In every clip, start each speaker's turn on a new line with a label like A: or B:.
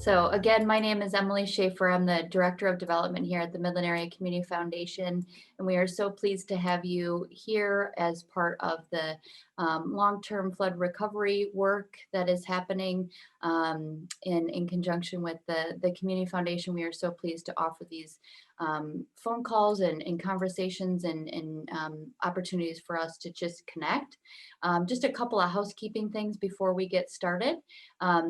A: So again, my name is Emily Schaefer. I'm the Director of Development here at the Midland Area Community Foundation, and we are so pleased to have you here as part of the long-term flood recovery work that is happening in conjunction with the Community Foundation. We are so pleased to offer these phone calls and conversations and opportunities for us to just connect. Just a couple of housekeeping things before we get started.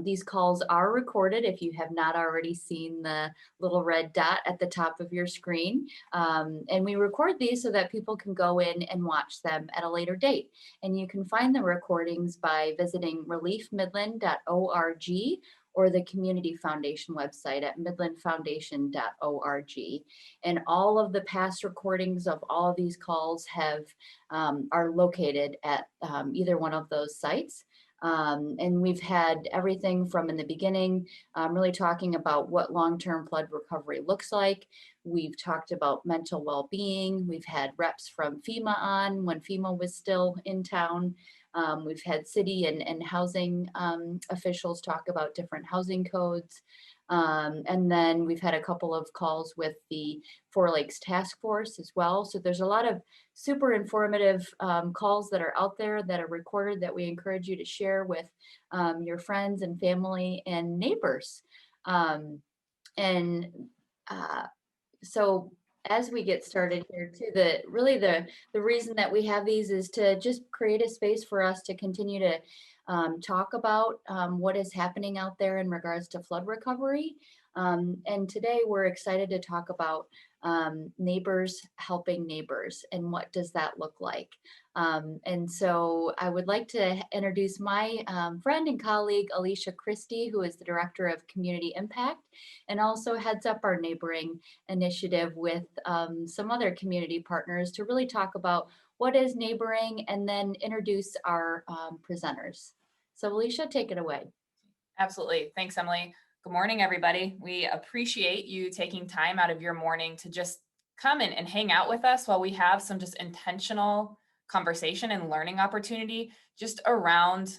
A: These calls are recorded if you have not already seen the little red dot at the top of your screen. And we record these so that people can go in and watch them at a later date. And you can find the recordings by visiting reliefmidland.org or the Community Foundation website at midlandfoundation.org. And all of the past recordings of all of these calls are located at either one of those sites. And we've had everything from in the beginning, really talking about what long-term flood recovery looks like. We've talked about mental well-being. We've had reps from FEMA on when FEMA was still in town. We've had city and housing officials talk about different housing codes. And then we've had a couple of calls with the Four Lakes Task Force as well. So there's a lot of super informative calls that are out there that are recorded that we encourage you to share with your friends and family and neighbors. And so as we get started here too, the reason that we have these is to just create a space for us to continue to talk about what is happening out there in regards to flood recovery. And today we're excited to talk about neighbors helping neighbors and what does that look like. And so I would like to introduce my friend and colleague, Alicia Christie, who is the Director of Community Impact and also heads up our neighboring initiative with some other community partners to really talk about what is neighboring and then introduce our presenters. So Alicia, take it away.
B: Absolutely. Thanks, Emily. Good morning, everybody. We appreciate you taking time out of your morning to just come in and hang out with us while we have some just intentional conversation and learning opportunity just around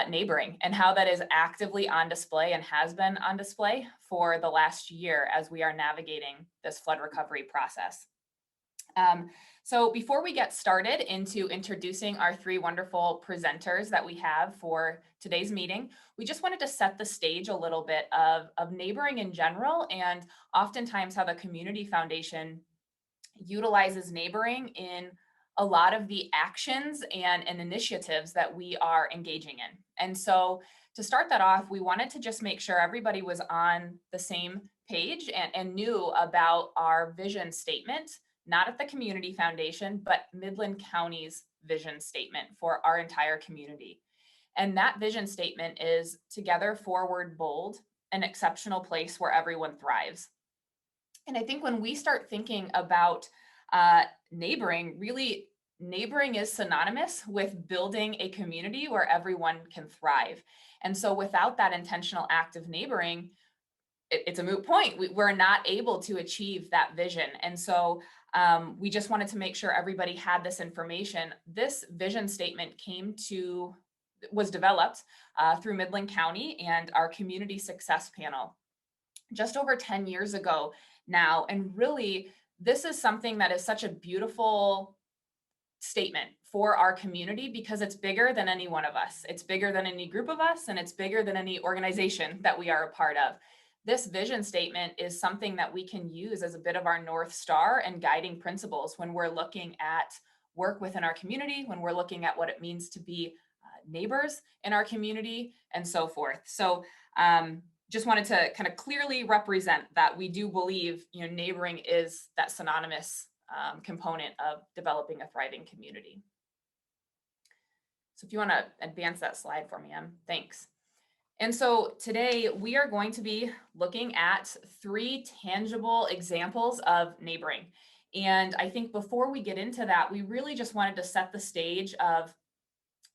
B: neighboring and how that is actively on display and has been on display for the last year as we are navigating this flood recovery process. So before we get started into introducing our three wonderful presenters that we have for today's meeting, we just wanted to set the stage a little bit of neighboring in general and oftentimes how the Community Foundation utilizes neighboring in a lot of the actions and initiatives that we are engaging in. And so to start that off, we wanted to just make sure everybody was on the same page and knew about our vision statement, not at the Community Foundation, but Midland County's vision statement for our entire community. And that vision statement is together, forward, bold, an exceptional place where everyone thrives. And I think when we start thinking about neighboring, really neighboring is synonymous with building a community where everyone can thrive. And so without that intentional act of neighboring, it's a moot point. We're not able to achieve that vision. And so we just wanted to make sure everybody had this information. This vision statement was developed through Midland County and our community success panel just over 10 years ago now. And really, this is something that is such a beautiful statement for our community because it's bigger than any one of us. It's bigger than any group of us, and it's bigger than any organization that we are a part of. This vision statement is something that we can use as a bit of our North Star and guiding principles when we're looking at work within our community, when we're looking at what it means to be neighbors in our community, and so forth. So just wanted to kind of clearly represent that we do believe, neighboring is that synonymous component of developing a thriving community. So if you want to advance that slide for me, Em, thanks. And so today we are going to be looking at three tangible examples of neighboring. And I think before we get into that, we really just wanted to set the stage of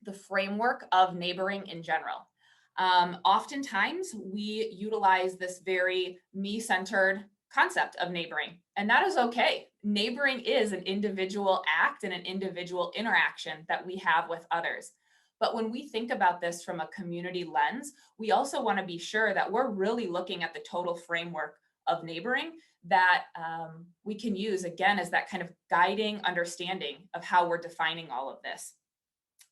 B: the framework of neighboring in general. Oftentimes we utilize this very me-centered concept of neighboring, and that is okay. Neighboring is an individual act and an individual interaction that we have with others. But when we think about this from a community lens, we also want to be sure that we're really looking at the total framework of neighboring that we can use, again, as that kind of guiding understanding of how we're defining all of this.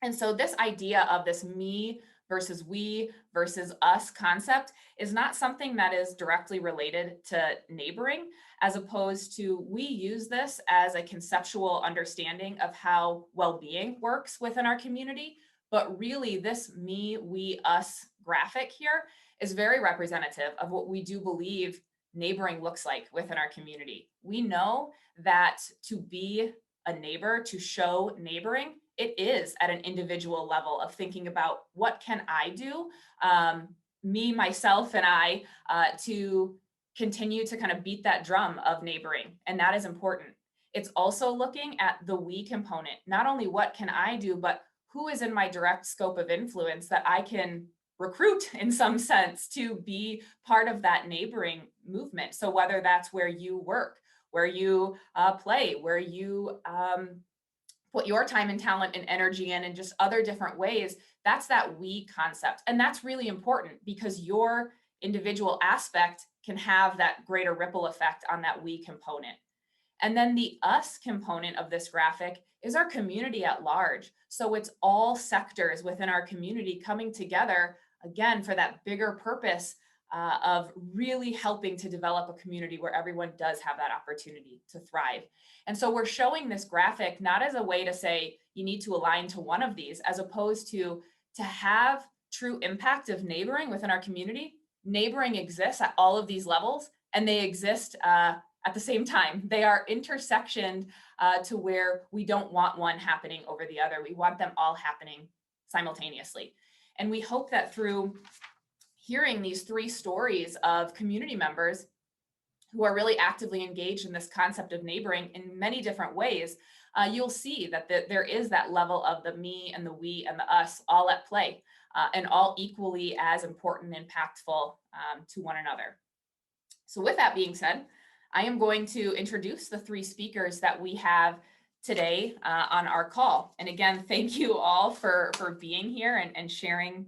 B: And so this idea of this me versus we versus us concept is not something that is directly related to neighboring, as opposed to we use this as a conceptual understanding of how well-being works within our community. But really this me, we, us graphic here is very representative of what we do believe neighboring looks like within our community. We know that to be a neighbor, to show neighboring, it is at an individual level of thinking about what can I do, me, myself, and I, to continue to kind of beat that drum of neighboring. And that is important. It's also looking at the we component, not only what can I do, but who is in my direct scope of influence that I can recruit in some sense to be part of that neighboring movement. So whether that's where you work, where you play, where you put your time and talent and energy in, and just other different ways, that's that we concept. And that's really important because your individual aspect can have that greater ripple effect on that we component. And then the us component of this graphic is our community at large. So it's all sectors within our community coming together, again, for that bigger purpose of really helping to develop a community where everyone does have that opportunity to thrive. And so we're showing this graphic not as a way to say you need to align to one of these, as opposed to have true impact of neighboring within our community. Neighboring exists at all of these levels, and they exist at the same time. They are intersectioned to where we don't want one happening over the other. We want them all happening simultaneously. And we hope that through hearing these three stories of community members who are really actively engaged in this concept of neighboring in many different ways, you'll see that there is that level of the me and the we and the us all at play, and all equally as important and impactful to one another. So with that being said, I am going to introduce the three speakers that we have today on our call. And again, thank you all for being here and sharing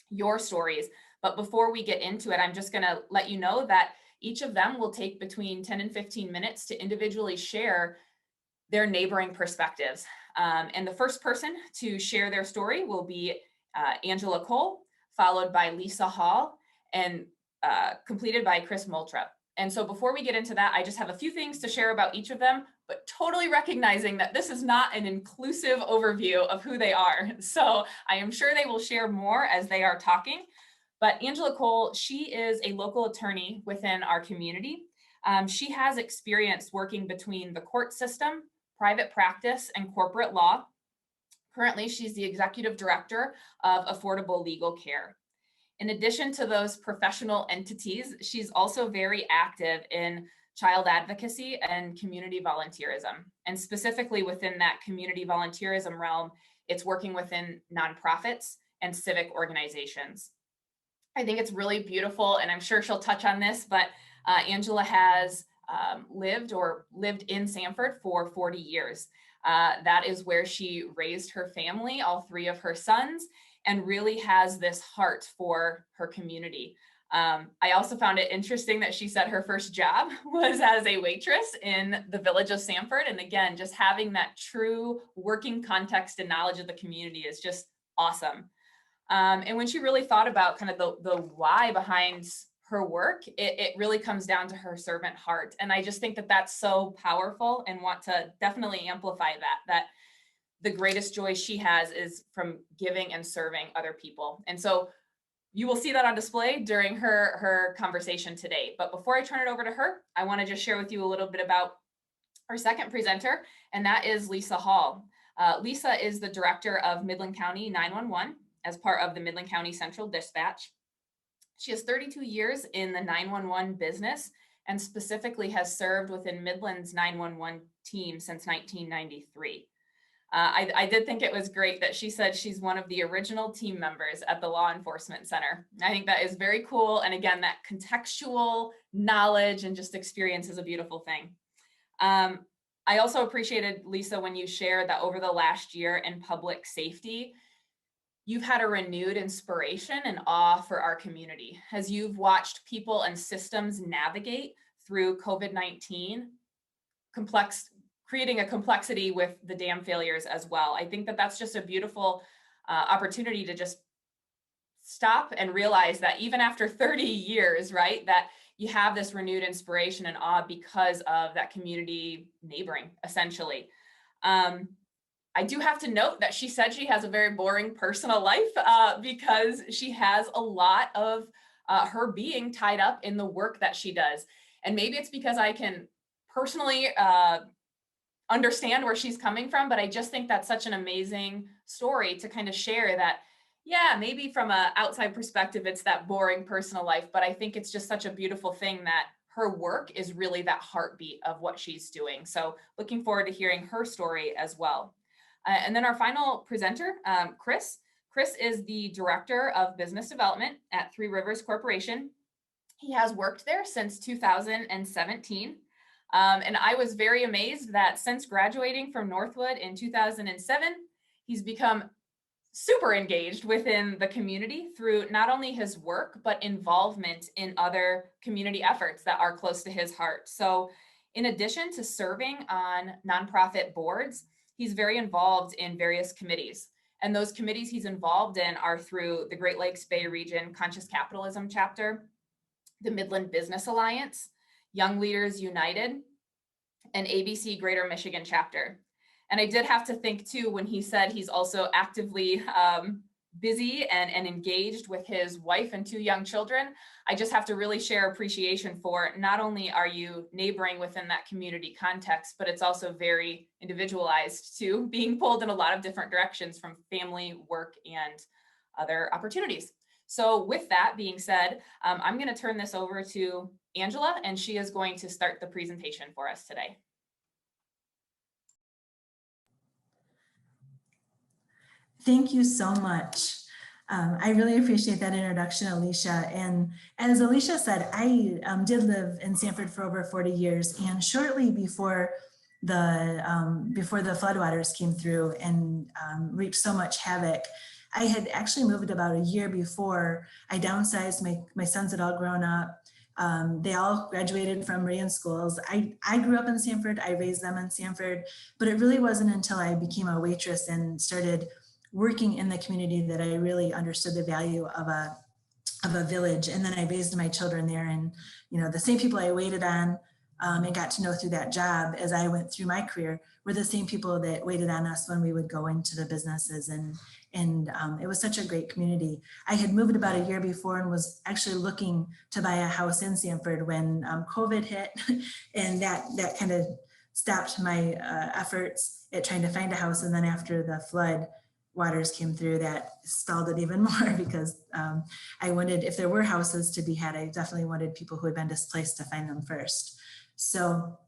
B: your stories. But before we get into it, I'm just going to let you know that each of them will take between 10 and 15 minutes to individually share their neighboring perspectives. And the first person to share their story will be Angela Cole, followed by Lisa Hall, and completed by Chris Moltra. And so before we get into that, I just have a few things to share about each of them, but totally recognizing that this is not an inclusive overview of who they are. So I am sure they will share more as they are talking. But Angela Cole, she is a local attorney within our community. She has experience working between the court system, private practice, and corporate law. Currently, she's the executive director of Affordable Legal Care. In addition to those professional entities, she's also very active in child advocacy and community volunteerism. And specifically within that community volunteerism realm, it's working within nonprofits and civic organizations. I think it's really beautiful, and I'm sure she'll touch on this, but Angela has lived in Sanford for 40 years. That is where she raised her family, all three of her sons, and really has this heart for her community. I also found it interesting that she said her first job was as a waitress in the village of Sanford. And again, just having that true working context and knowledge of the community is just awesome. And when she really thought about kind of the why behind her work, it really comes down to her servant heart. And I just think that that's so powerful, and want to definitely amplify that the greatest joy she has is from giving and serving other people. And so you will see that on display during her conversation today. But before I turn it over to her, I want to just share with you a little bit about our second presenter, and that is Lisa Hall. Lisa is the director of Midland County 911 as part of the Midland County Central Dispatch. She has 32 years in the 911 business, and specifically has served within Midland's 911 team since 1993. I did think it was great that she said she's one of the original team members at the Law Enforcement Center. I think that is very cool. And again, that contextual knowledge and just experience is a beautiful thing. I also appreciated, Lisa, when you shared that over the last year in public safety, you've had a renewed inspiration and awe for our community as you've watched people and systems navigate through COVID-19, creating a complexity with the dam failures as well. I think that that's just a beautiful opportunity to just stop and realize that even after 30 years, right, that you have this renewed inspiration and awe because of that community neighboring, essentially. I do have to note that she said she has a very boring personal life because she has a lot of her being tied up in the work that she does. And maybe it's because I can personally understand where she's coming from, but I just think that's such an amazing story to kind of share that, yeah, maybe from an outside perspective, it's that boring personal life, but I think it's just such a beautiful thing that her work is really that heartbeat of what she's doing. So looking forward to hearing her story as well. And then our final presenter, Chris. Chris is the Director of Business Development at Three Rivers Corporation. He has worked there since 2017. And I was very amazed that since graduating from Northwood in 2007, he's become super engaged within the community through not only his work, but involvement in other community efforts that are close to his heart. So in addition to serving on nonprofit boards, he's very involved in various committees. And those committees he's involved in are through the Great Lakes Bay Region Conscious Capitalism Chapter, the Midland Business Alliance, Young Leaders United, and ABC Greater Michigan Chapter. And I did have to think too, when he said he's also actively busy and engaged with his wife and 2 young children, I just have to really share appreciation for not only are you neighboring within that community context, but it's also very individualized too, being pulled in a lot of different directions from family, work, and other opportunities. So with that being said, I'm going to turn this over to Angela, and she is going to start the presentation for us today.
C: Thank you so much. I really appreciate that introduction, Alicia. And as Alicia said, I did live in Sanford for over 40 years, and shortly before the floodwaters came through and wreaked so much havoc, I had actually moved about a year before. I downsized. My sons had all grown up. They all graduated from Marian schools. I grew up in Sanford. I raised them in Sanford, but it really wasn't until I became a waitress and started working in the community that I really understood the value of a village. And then I raised my children there, and the same people I waited on and got to know through that job as I went through my career were the same people that waited on us when we would go into the businesses, and it was such a great community. I had moved about a year before and was actually looking to buy a house in Sanford when COVID hit, and that kind of stopped my efforts at trying to find a house. And then after the flood waters came through, that stalled it even more, because I wanted, if there were houses to be had, I definitely wanted people who had been displaced to find them first. So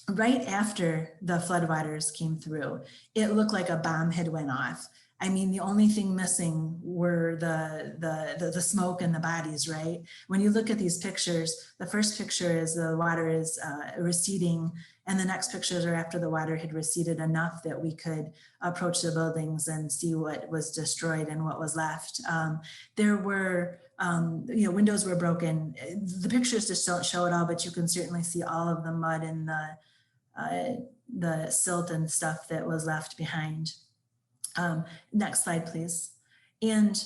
C: right after the floodwaters came through, it looked like a bomb had went off. I mean, the only thing missing were the smoke and the bodies, right? When you look at these pictures, the first picture is the water is receding, and the next pictures are after the water had receded enough that we could approach the buildings and see what was destroyed and what was left. There were, windows were broken. The pictures just don't show it all, but you can certainly see all of the mud and the silt and stuff that was left behind. Next slide, please. And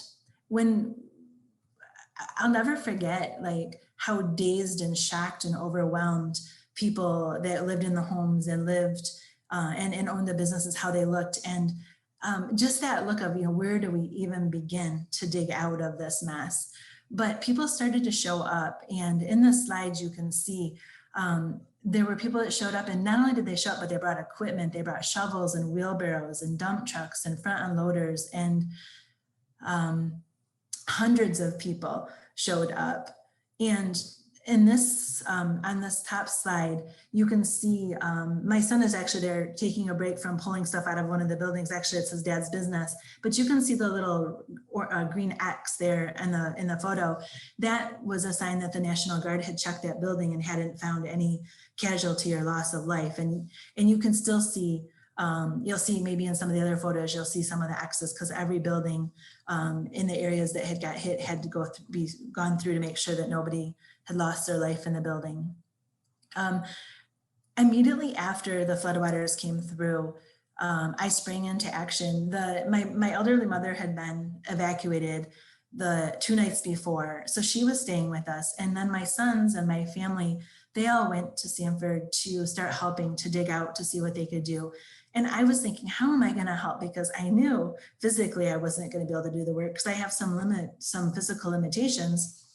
C: I'll never forget how dazed and shocked and overwhelmed people that lived in the homes and lived and owned the businesses, how they looked. And just that look of, where do we even begin to dig out of this mess? But people started to show up, and in the slides you can see there were people that showed up, and not only did they show up, but they brought equipment. They brought shovels and wheelbarrows and dump trucks and front unloaders, and hundreds of people showed up. And in this, on this top slide, you can see my son is actually there taking a break from pulling stuff out of one of the buildings. Actually, it's his dad's business, but you can see the little green X there in the photo. That was a sign that the National Guard had checked that building and hadn't found any casualty or loss of life. And you can still see You'll see maybe in some of the other photos, you'll see some of the X's because every building in the areas that had got hit had to be gone through to make sure that nobody had lost their life in the building. Immediately after the floodwaters came through, I sprang into action. My elderly mother had been evacuated the 2 nights before, so she was staying with us. And then my sons and my family, they all went to Sanford to start helping to dig out to see what they could do. And I was thinking, how am I going to help? Because I knew physically I wasn't going to be able to do the work because I have some physical limitations.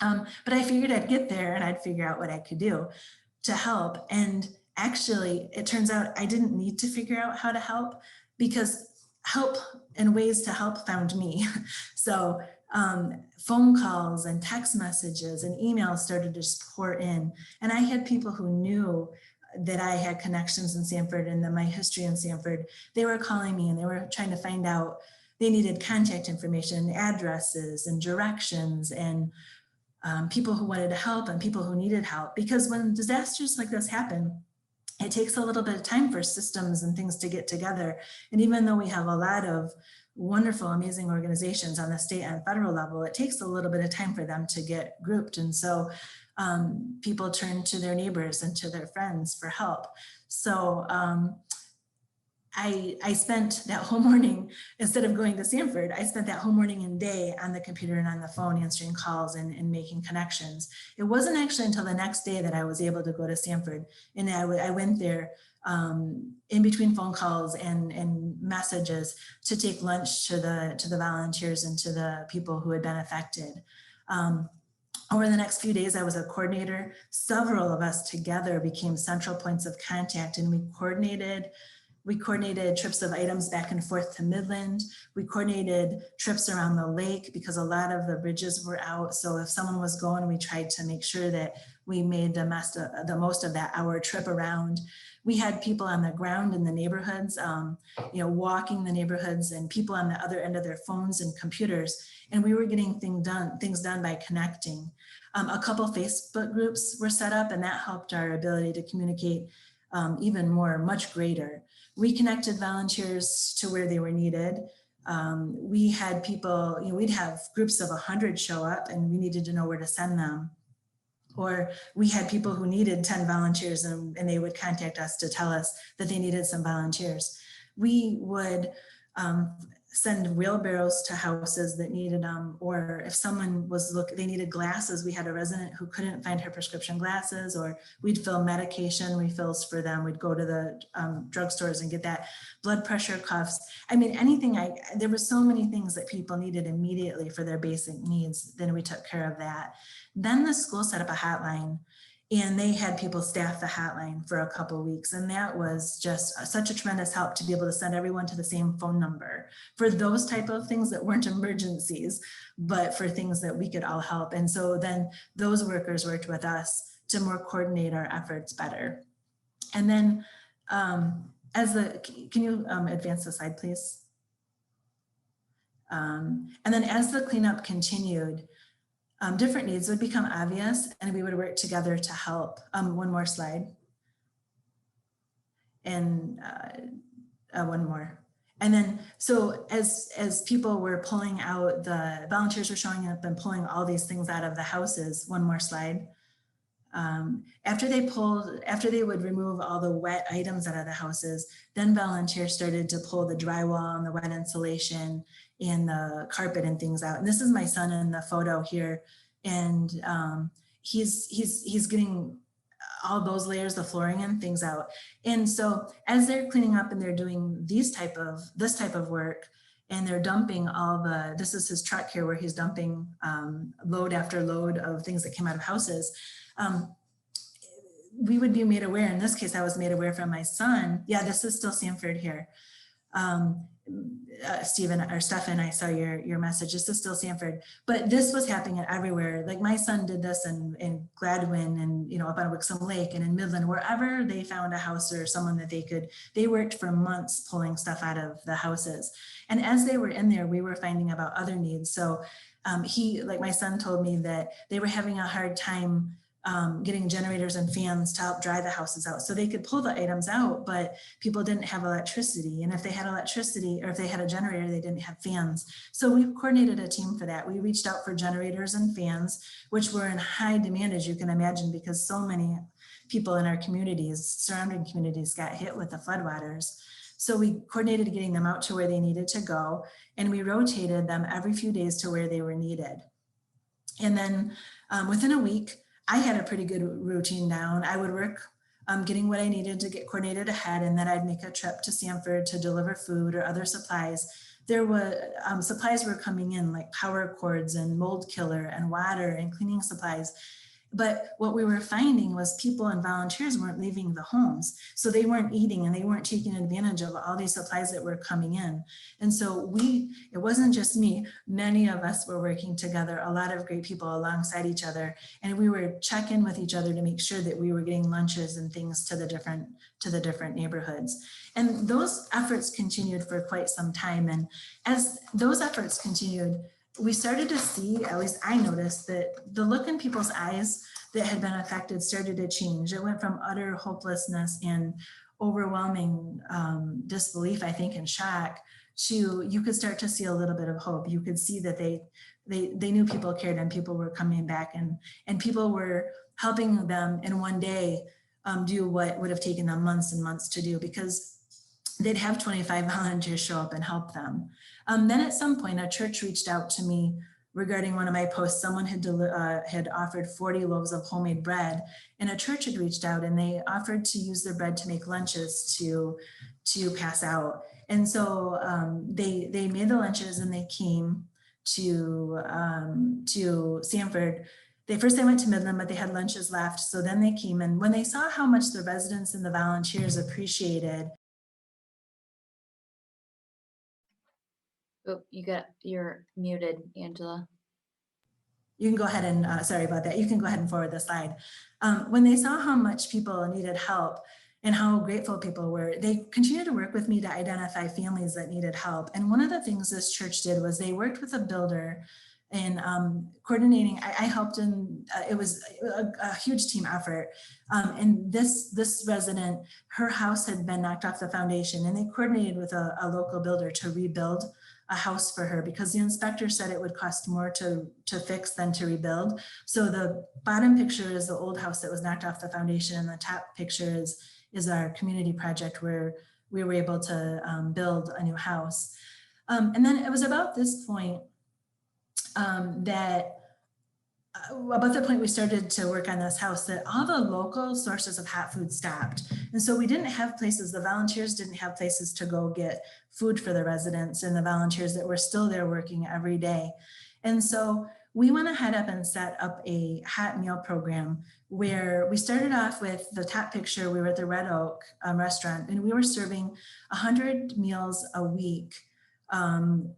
C: But I figured I'd get there and I'd figure out what I could do to help. And actually, it turns out I didn't need to figure out how to help because help and ways to help found me. So phone calls and text messages and emails started to just pour in. And I had people who knew that I had connections in Sanford and my history in Sanford. They were calling me and they were trying to find out, they needed contact information, addresses and directions, and people who wanted to help and people who needed help. Because when disasters like this happen, it takes a little bit of time for systems and things to get together. And even though we have a lot of wonderful, amazing organizations on the state and federal level, it takes a little bit of time for them to get grouped. And so people turn to their neighbors and to their friends for help. So I spent that whole morning, instead of going to Sanford, I spent that whole morning and day on the computer and on the phone answering calls and making connections. It wasn't actually until the next day that I was able to go to Sanford. And I went there in between phone calls and messages to take lunch to the volunteers and to the people who had been affected. Over the next few days, I was a coordinator. Several of us together became central points of contact, and we coordinated trips of items back and forth to Midland. We coordinated trips around the lake because a lot of the bridges were out. So if someone was going, we tried to make sure that we made the most of that hour trip around. We had people on the ground in the neighborhoods, walking the neighborhoods, and people on the other end of their phones and computers. And we were getting things done by connecting. A couple Facebook groups were set up, and that helped our ability to communicate even more, much greater. We connected volunteers to where they were needed. We had people, we'd have groups of 100 show up and we needed to know where to send them. Or we had people who needed 10 volunteers and they would contact us to tell us that they needed some volunteers. We would send wheelbarrows to houses that needed them, or if someone they needed glasses, we had a resident who couldn't find her prescription glasses, or we'd fill medication refills for them. We'd go to the drugstores and get that, blood pressure cuffs. I mean, anything, there were so many things that people needed immediately for their basic needs. Then we took care of that. Then the school set up a hotline, and they had people staff the hotline for a couple of weeks. And that was just such a tremendous help to be able to send everyone to the same phone number for those type of things that weren't emergencies, but for things that we could all help. And so then those workers worked with us to more coordinate our efforts better. And then can you advance the slide, please? And then as the cleanup continued, different needs would become obvious and we would work together to help. One more slide. And one more. And then, so as people were pulling out, the volunteers were showing up and pulling all these things out of the houses. One more slide. After they would remove all the wet items out of the houses, then volunteers started to pull the drywall and the wet insulation and the carpet and things out. And this is my son in the photo here. And he's getting all those layers of flooring and things out. And so as they're cleaning up and they're doing this type of work, and they're dumping this is his truck here where he's dumping load after load of things that came out of houses. We would be made aware, in this case, I was made aware from my son. Yeah, this is still Sanford here. Stefan, I saw your message. This is still Sanford, but this was happening everywhere. Like my son did this in Gladwin and, up on Wixom Lake and in Midland, wherever they found a house or someone that they worked for months pulling stuff out of the houses. And as they were in there, we were finding about other needs. So my son told me that they were having a hard time getting generators and fans to help dry the houses out. So they could pull the items out, but people didn't have electricity. And if they had electricity or if they had a generator, they didn't have fans. So we coordinated a team for that. We reached out for generators and fans, which were in high demand, as you can imagine, because so many people in our communities, surrounding communities, got hit with the floodwaters. So we coordinated getting them out to where they needed to go, and we rotated them every few days to where they were needed. And then within a week, I had a pretty good routine down. I would work getting what I needed to get coordinated ahead, and then I'd make a trip to Sanford to deliver food or other supplies. There were supplies were coming in like power cords and mold killer and water and cleaning supplies. But what we were finding was people and volunteers weren't leaving the homes. So they weren't eating and they weren't taking advantage of all these supplies that were coming in. And so it wasn't just me, many of us were working together, a lot of great people alongside each other. And we were checking with each other to make sure that we were getting lunches and things to the different neighborhoods. And those efforts continued for quite some time. And as those efforts continued, we started to see, at least I noticed, that the look in people's eyes that had been affected started to change. It went from utter hopelessness and overwhelming disbelief, I think, and shock, to you could start to see a little bit of hope. You could see that they knew people cared and people were coming back, and people were helping them in one day do what would have taken them months and months to do, because they'd have 25 volunteers show up and help them. Then at some point, a church reached out to me regarding one of my posts. Someone had offered 40 loaves of homemade bread, and a church had reached out and they offered to use their bread to make lunches to pass out. And so they made the lunches and they came to Sanford. First they went to Midland, but they had lunches left. So then they came, and when they saw how much the residents and the volunteers appreciated.
A: Oh, you're muted, Angela.
C: You can go ahead and, sorry about that. You can go ahead and forward the slide. When they saw how much people needed help and how grateful people were, they continued to work with me to identify families that needed help. And one of the things this church did was they worked with a builder in coordinating. I helped in, it was a huge team effort. And this resident, her house had been knocked off the foundation, and they coordinated with a local builder to rebuild a house for her, because the inspector said it would cost more to fix than to rebuild. So the bottom picture is the old house that was knocked off the foundation, and the top picture is our community project where we were able to build a new house. And then it was about this point about the point we started to work on this house, that all the local sources of hot food stopped. And so we didn't have places, the volunteers didn't have places to go get food for the residents and the volunteers that were still there working every day. And so we went ahead and set up a hot meal program where we started off with the top picture. We were at the Red Oak restaurant, and we were serving 100 meals a week. On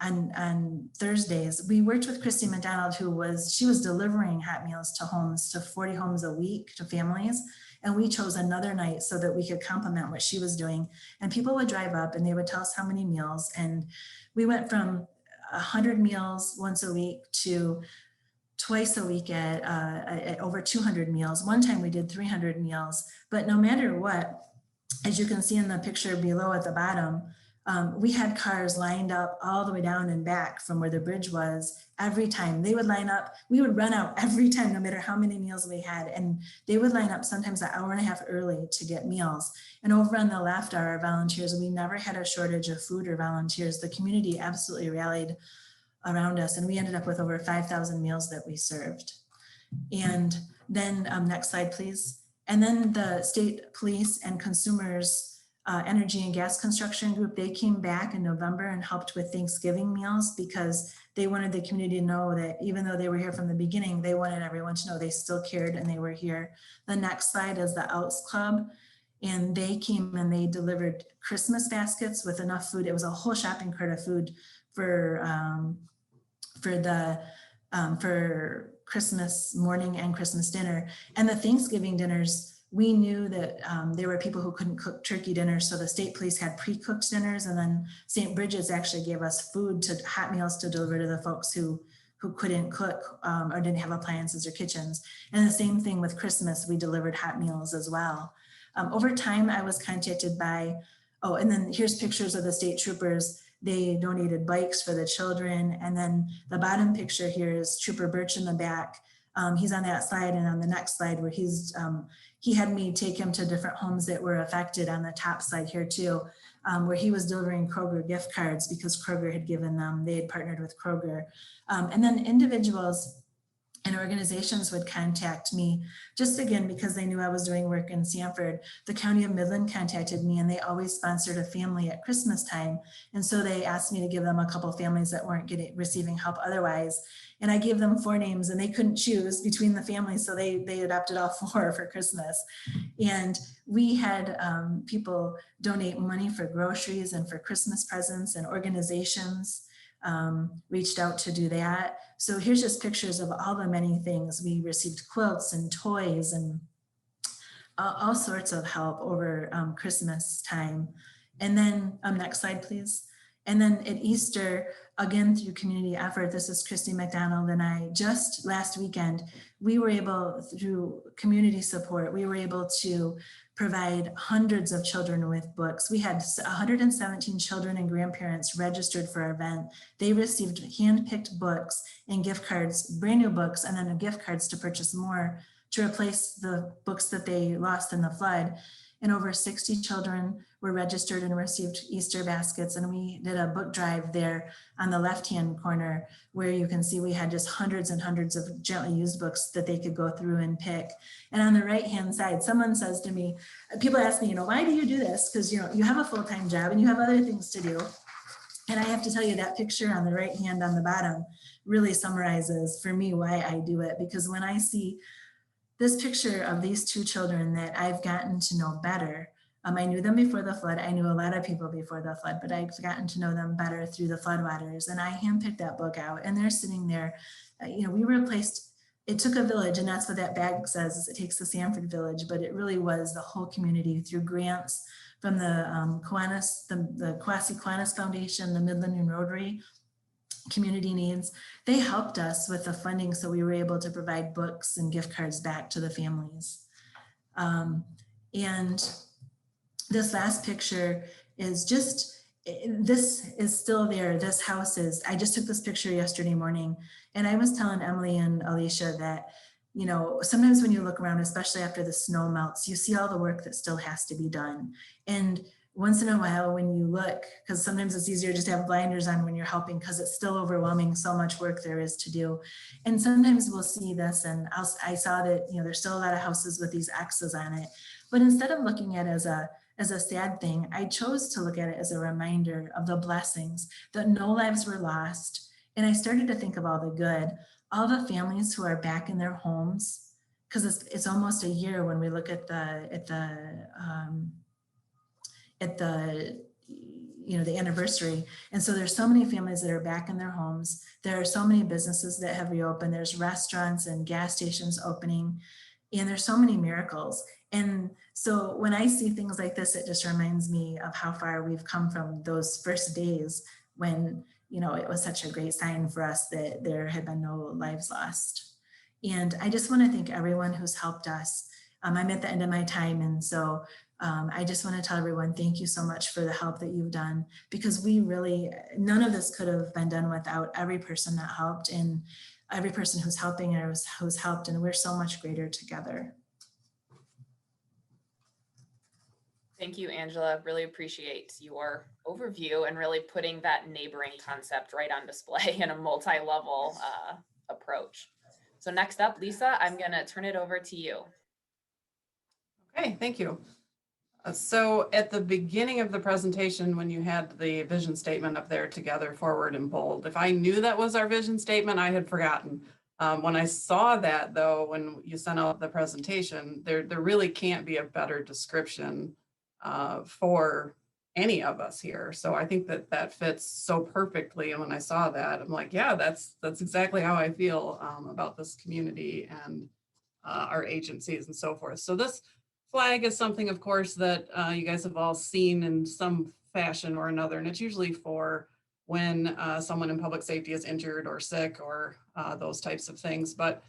C: Thursdays. We worked with Christy McDonald, she was delivering hot meals to homes, to 40 homes a week, to families. And we chose another night so that we could complement what she was doing. And people would drive up and they would tell us how many meals. And we went from 100 meals once a week to twice a week at over 200 meals. One time we did 300 meals, but no matter what, as you can see in the picture below at the bottom, we had cars lined up all the way down and back from where the bridge was every time. They would line up, we would run out every time, no matter how many meals we had. And they would line up sometimes an hour and a half early to get meals. And over on the left are our volunteers. We never had a shortage of food or volunteers. The community absolutely rallied around us, and we ended up with over 5,000 meals that we served. And then next slide, please. And then the state police and consumers energy and gas construction group, they came back in November and helped with Thanksgiving meals, because they wanted the community to know that even though they were here from the beginning, they wanted everyone to know they still cared and they were here. The next slide is the Outs Club, and they came and they delivered Christmas baskets with enough food. It was a whole shopping cart of food for Christmas morning and Christmas dinner. And the Thanksgiving dinners, we knew that there were people who couldn't cook turkey dinners, so the state police had pre-cooked dinners, and then St. Bridget's actually gave us food, hot meals to deliver to the folks who who couldn't cook or didn't have appliances or kitchens. And the same thing with Christmas, we delivered hot meals as well. Over time, I was contacted by, oh, and then here's pictures of the state troopers. They donated bikes for the children. And then the bottom picture here is Trooper Birch in the back. He's on that slide, and on the next slide where he had me take him to different homes that were affected on the top slide here too, where he was delivering Kroger gift cards because Kroger had given them, they had partnered with Kroger. And then individuals and organizations would contact me just again because they knew I was doing work in Sanford. The County of Midland contacted me, and they always sponsored a family at Christmas time. And so they asked me to give them a couple of families that weren't receiving help otherwise. And I gave them 4 names, and they couldn't choose between the families. So they adopted all 4 for Christmas. And we had people donate money for groceries and for Christmas presents, and organizations reached out to do that. So here's just pictures of all the many things. We received quilts and toys and all sorts of help over Christmas time. And then next slide, please. And then at Easter, again, through community effort, this is Christy McDonald and I, just last weekend, we were able, through community support, we were able to provide hundreds of children with books. We had 117 children and grandparents registered for our event. They received hand-picked books and gift cards, brand new books, and then gift cards to purchase more to replace the books that they lost in the flood. And over 60 children were registered and received Easter baskets. And we did a book drive there on the left-hand corner where you can see we had just hundreds and hundreds of gently used books that they could go through and pick. And on the right-hand side, someone says to me, people ask me, why do you do this? Because, you have a full-time job and you have other things to do. And I have to tell you that picture on the right hand on the bottom really summarizes for me why I do it. Because when I see this picture of these 2 children that I've gotten to know better, I knew them before the flood. I knew a lot of people before the flood, but I've gotten to know them better through the floodwaters. And I handpicked that book out, and they're sitting there. We replaced. It took a village, and that's what that bag says. Is it takes the Sanford village, but it really was the whole community through grants from the Kwasi Kiwanis Foundation, the Midland and Rotary Community Needs. They helped us with the funding, so we were able to provide books and gift cards back to the families. And this last picture is just, this is still there. This house is, I just took this picture yesterday morning, and I was telling Emily and Alicia that, sometimes when you look around, especially after the snow melts, you see all the work that still has to be done. And once in a while when you look, because sometimes it's easier just to have blinders on when you're helping because it's still overwhelming, so much work there is to do. And sometimes we'll see this, and I saw that, there's still a lot of houses with these X's on it. But instead of looking at it as a sad thing, I chose to look at it as a reminder of the blessings, that no lives were lost. And I started to think of all the good, all the families who are back in their homes, because it's almost a year when we look at the anniversary. And so there's so many families that are back in their homes. There are so many businesses that have reopened. There's restaurants and gas stations opening, and there's so many miracles. And so when I see things like this, it just reminds me of how far we've come from those first days when, it was such a great sign for us that there had been no lives lost. And I just want to thank everyone who's helped us. I'm at the end of my time, and so I just want to tell everyone, thank you so much for the help that you've done, because none of this could have been done without every person that helped and every person who's helping or who's helped, and we're so much greater together.
B: Thank you, Angela. Really appreciate your overview and really putting that neighboring concept right on display in a multi-level approach. So next up, Lisa, I'm going to turn it over to you.
D: Okay, thank you. So at the beginning of the presentation, when you had the vision statement up there, together, forward, and bold, if I knew that was our vision statement, I had forgotten. When I saw that, though, when you sent out the presentation, there really can't be a better description for any of us here. So I think that fits so perfectly. And when I saw that, I'm like, yeah, that's exactly how I feel about this community and our agencies and so forth. So this flag is something, of course, that you guys have all seen in some fashion or another, and it's usually for when someone in public safety is injured or sick or those types of things. But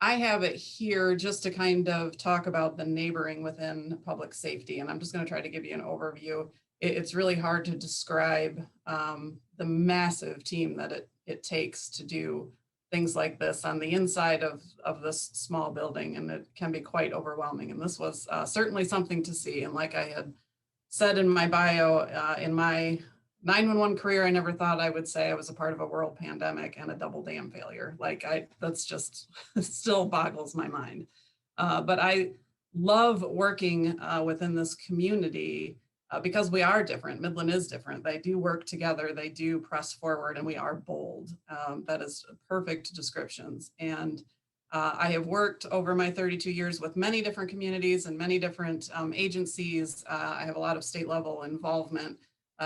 D: I have it here just to kind of talk about the neighboring within public safety. And I'm just going to try to give you an overview. It's really hard to describe the massive team that it takes to do things like this on the inside of this small building, and it can be quite overwhelming. And this was certainly something to see. And like I had said in my bio, in my 911 career, I never thought I would say I was a part of a world pandemic and a double dam failure. That's just, it still boggles my mind. But I love working within this community because we are different. Midland is different. They do work together. They do press forward, and we are bold. That is perfect descriptions. And I have worked over my 32 years with many different communities and many different agencies. I have a lot of state level involvement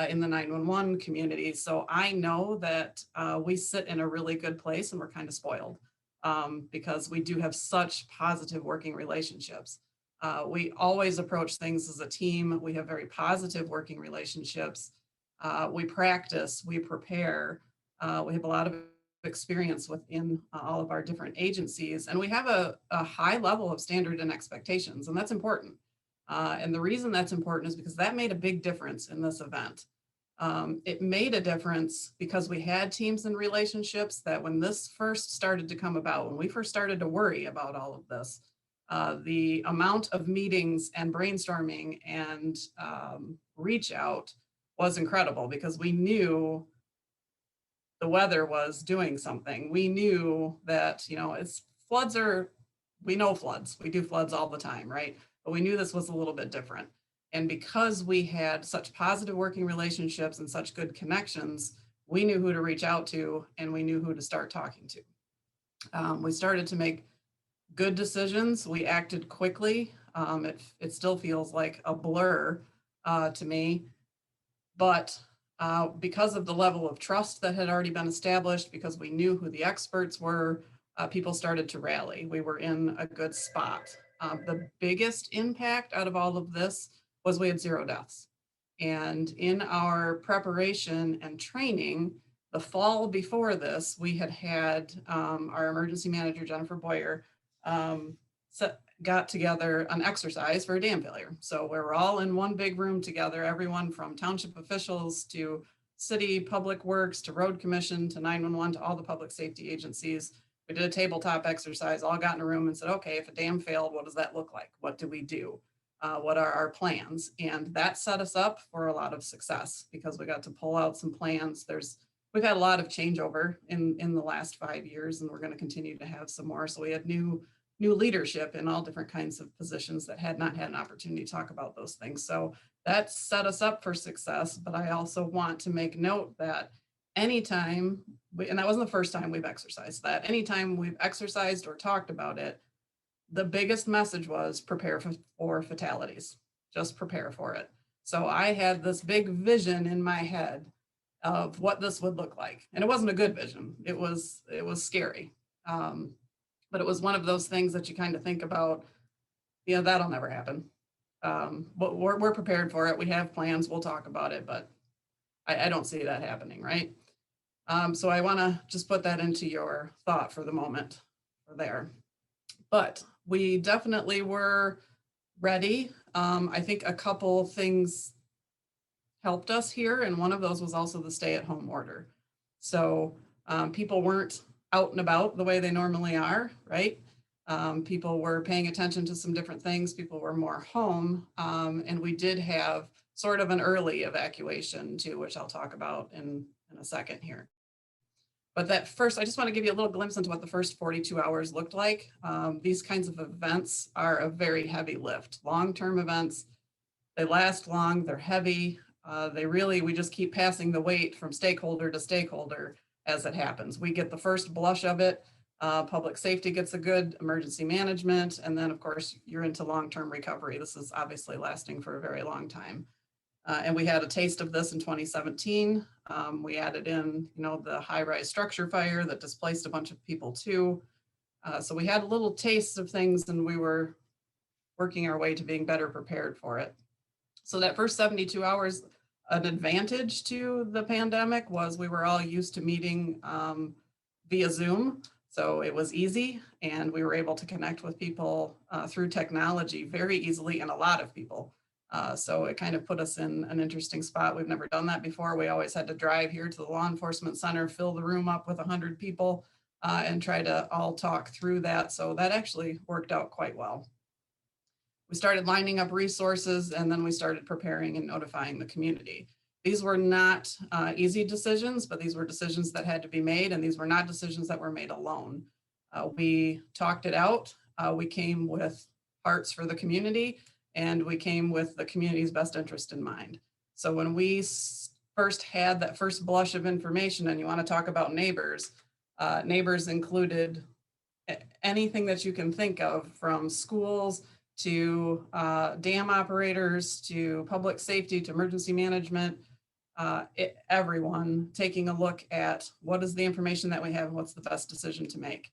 D: in the 911 community. So I know that we sit in a really good place, and we're kind of spoiled because we do have such positive working relationships. We always approach things as a team. We have very positive working relationships. We practice, we prepare. We have a lot of experience within all of our different agencies, and we have a high level of standard and expectations, and that's important. And the reason that's important is because that made a big difference in this event. It made a difference because we had teams and relationships that when this first started to come about, when we first started to worry about all of this, the amount of meetings and brainstorming and reach out was incredible because we knew the weather was doing something. We knew that, we know floods. We do floods all the time, right? But we knew this was a little bit different. And because we had such positive working relationships and such good connections, we knew who to reach out to and we knew who to start talking to. We started to make good decisions. We acted quickly. It still feels like a blur to me, but because of the level of trust that had already been established, because we knew who the experts were, people started to rally. We were in a good spot. The biggest impact out of all of this was we had 0 deaths. And in our preparation and training, the fall before this, we had our emergency manager, Jennifer Boyer, got together an exercise for a dam failure. So we were all in one big room together, everyone from township officials to city public works to road commission to 911 to all the public safety agencies. We did a tabletop exercise, all got in a room and said, okay, if a dam failed, what does that look like? What do we do? What are our plans? And that set us up for a lot of success because we got to pull out some plans. We've had a lot of changeover in the last 5 years, and we're going to continue to have some more. So we had new leadership in all different kinds of positions that had not had an opportunity to talk about those things. So that set us up for success. But I also want to make note that anytime, and that wasn't the first time we've exercised that, anytime we've exercised or talked about it, the biggest message was prepare for fatalities, just prepare for it. So I had this big vision in my head of what this would look like. And it wasn't a good vision. It was scary. But it was one of those things that you kind of think about, that'll never happen. But we're prepared for it. We have plans. We'll talk about it, but I don't see that happening, right? So I want to just put that into your thought for the moment there. But we definitely were ready. I think a couple things helped us here, and one of those was also the stay-at-home order. So people weren't out and about the way they normally are, right? People were paying attention to some different things. People were more home, and we did have sort of an early evacuation too, which I'll talk about in a second here. But that first, I just want to give you a little glimpse into what the first 42 hours looked like. These kinds of events are a very heavy lift. Long-term events, they last long, they're heavy. We just keep passing the weight from stakeholder to stakeholder as it happens. We get the first blush of it. Public safety gets a good emergency management. And then of course, you're into long-term recovery. This is obviously lasting for a very long time. And we had a taste of this in 2017. We added in, the high-rise structure fire that displaced a bunch of people too. So we had a little taste of things and we were working our way to being better prepared for it. So that first 72 hours, an advantage to the pandemic was we were all used to meeting via Zoom. So it was easy, and we were able to connect with people through technology very easily, and a lot of people. So it kind of put us in an interesting spot. We've never done that before. We always had to drive here to the law enforcement center, fill the room up with 100 people, and try to all talk through that. So that actually worked out quite well. We started lining up resources, and then we started preparing and notifying the community. These were not easy decisions, but these were decisions that had to be made, and these were not decisions that were made alone. We talked it out. We came with hearts for the community, and we came with the community's best interest in mind. So when we first had that first blush of information, and you want to talk about neighbors, neighbors included anything that you can think of, from schools to dam operators, to public safety, to emergency management, everyone taking a look at what is the information that we have and what's the best decision to make.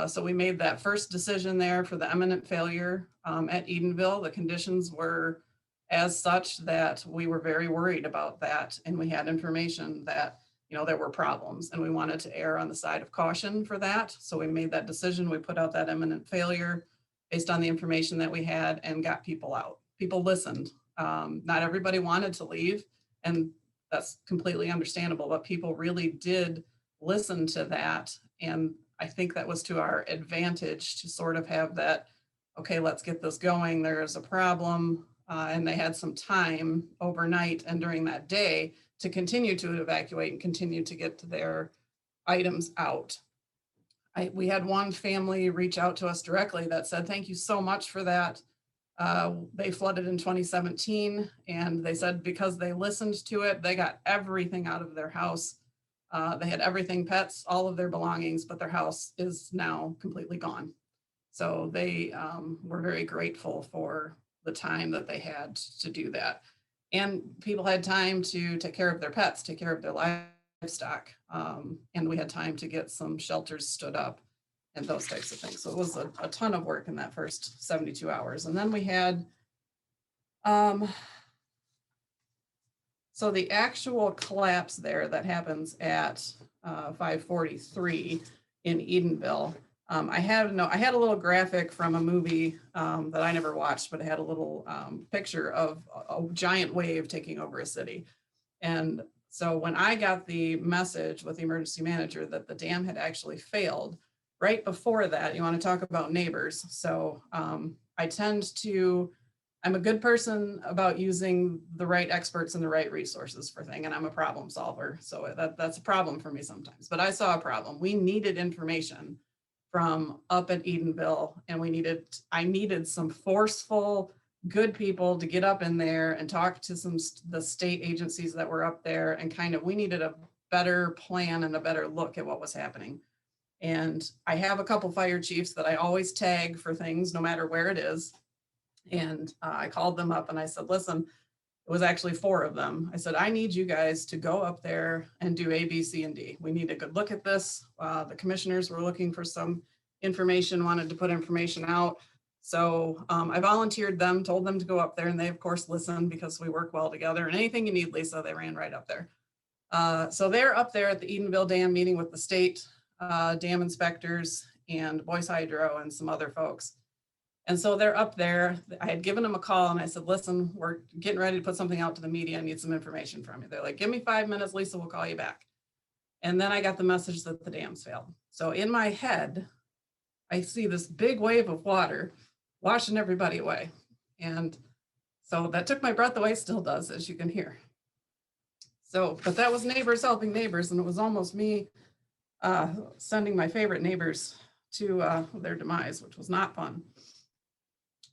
D: So we made that first decision there for the imminent failure at Edenville. The conditions were as such that we were very worried about that, and we had information that, you know, there were problems, and we wanted to err on the side of caution for that. So we made that decision. We put out that imminent failure based on the information that we had, and got people out. People listened. Not everybody wanted to leave, and that's completely understandable, but people really did listen to that. And I think that was to our advantage to sort of have that, okay, let's get this going. There is a problem. And they had some time overnight and during that day to continue to evacuate and continue to get their items out. We had one family reach out to us directly that said, thank you so much for that. They flooded in 2017, and they said because they listened to it, they got everything out of their house. They had everything, pets, all of their belongings, but their house is now completely gone. So they were very grateful for the time that they had to do that. And people had time to take care of their pets, take care of their livestock. And we had time to get some shelters stood up and those types of things. So it was a ton of work in that first 72 hours. And then we had, so the actual collapse there that happens at 543 in Edenville, I had a little graphic from a movie that I never watched, but it had a little picture of a giant wave taking over a city. And so when I got the message with the emergency manager that the dam had actually failed, right before that, you want to talk about neighbors. So I'm a good person about using the right experts and the right resources for things, and I'm a problem solver. So that's a problem for me sometimes, but I saw a problem. We needed information from up at Edenville, and I needed some forceful, good people to get up in there and talk to the state agencies that were up there, and we needed a better plan and a better look at what was happening. And I have a couple fire chiefs that I always tag for things, no matter where it is. And I called them up and I said, listen, it was actually 4 of them. I said, I need you guys to go up there and do A, B, C, and D. We need a good look at this. The commissioners were looking for some information, wanted to put information out. So I volunteered them, told them to go up there, and they of course listened because we work well together. And anything you need, Lisa, they ran right up there. So they're up there at the Edenville Dam meeting with the state dam inspectors and Boise Hydro and some other folks. And so they're up there. I had given them a call and I said, listen, we're getting ready to put something out to the media. I need some information from you. They're like, give me 5 minutes, Lisa, we'll call you back. And then I got the message that the dams failed. So in my head, I see this big wave of water washing everybody away. And so that took my breath away, still does, as you can hear. So, but that was neighbors helping neighbors. And it was almost me sending my favorite neighbors to their demise, which was not fun.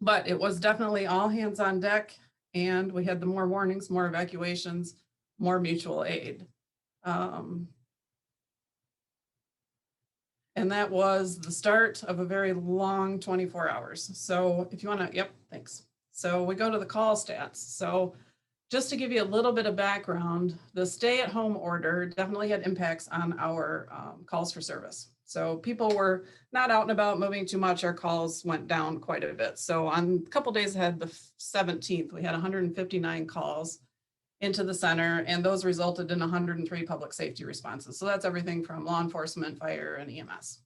D: But it was definitely all hands on deck, and we had the more warnings, more evacuations, more mutual aid. And that was the start of a very long 24 hours. So if you want to, yep, thanks. So we go to the call stats. So just to give you a little bit of background, the stay-at-home order definitely had impacts on our calls for service. So people were not out and about moving too much. Our calls went down quite a bit. So on a couple days ahead, the 17th, we had 159 calls. into the center, and those resulted in 103 public safety responses. So that's everything from law enforcement, fire, and EMS.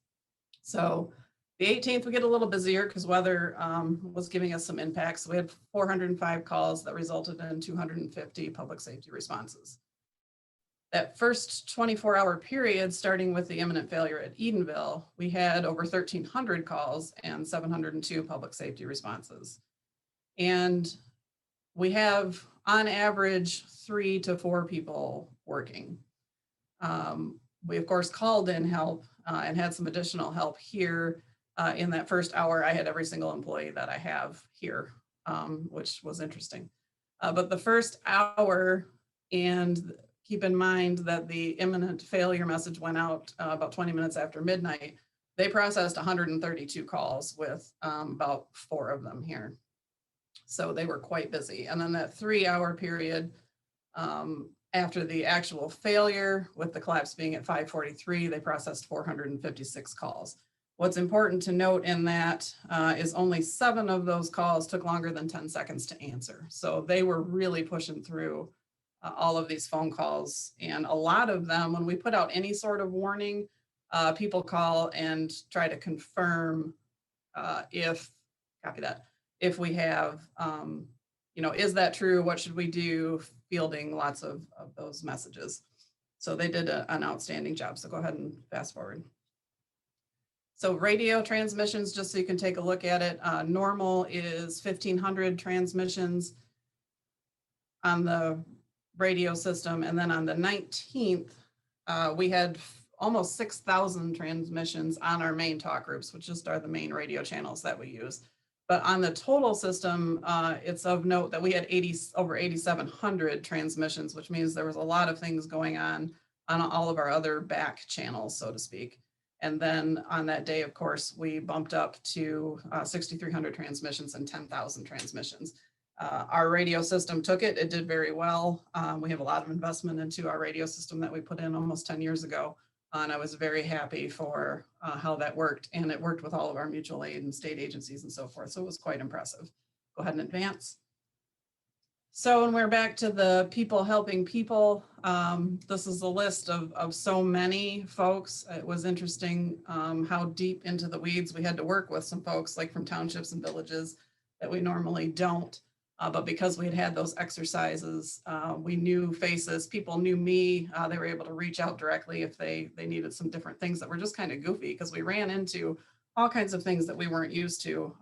D: So the 18th, we get a little busier because weather was giving us some impacts. So we had 405 calls that resulted in 250 public safety responses. That first 24-hour period, starting with the imminent failure at Edenville, we had over 1,300 calls and 702 public safety responses. And we have, on average, 3 to 4 people working. We, of course, called in help and had some additional help here. In that first hour, I had every single employee that I have here, which was interesting. But the first hour, and keep in mind that the imminent failure message went out about 20 minutes after midnight, they processed 132 calls with about 4 of them here. So they were quite busy. And then that 3-hour period after the actual failure, with the collapse being at 5:43, they processed 456 calls. What's important to note in that is only 7 of those calls took longer than 10 seconds to answer. So they were really pushing through all of these phone calls. And a lot of them, when we put out any sort of warning, people call and try to confirm if we have, is that true? What should we do? Fielding lots of those messages. So they did an outstanding job. So go ahead and fast forward. So radio transmissions, just so you can take a look at it, normal is 1,500 transmissions on the radio system. And then on the 19th, we had almost 6,000 transmissions on our main talk groups, which just are the main radio channels that we use. But on the total system, it's of note that we had over 8,700 transmissions, which means there was a lot of things going on all of our other back channels, so to speak. And then on that day, of course, we bumped up to 6,300 transmissions and 10,000 transmissions. Our radio system took it. It did very well. We have a lot of investment into our radio system that we put in almost 10 years ago. And I was very happy for how that worked. And it worked with all of our mutual aid and state agencies and so forth. So it was quite impressive. Go ahead and advance. So when we're back to the people helping people, this is a list of so many folks. It was interesting how deep into the weeds we had to work with some folks, like from townships and villages that we normally don't. But because we had those exercises, we knew faces, people knew me, they were able to reach out directly if they needed some different things that were just kind of goofy, because we ran into all kinds of things that we weren't used to,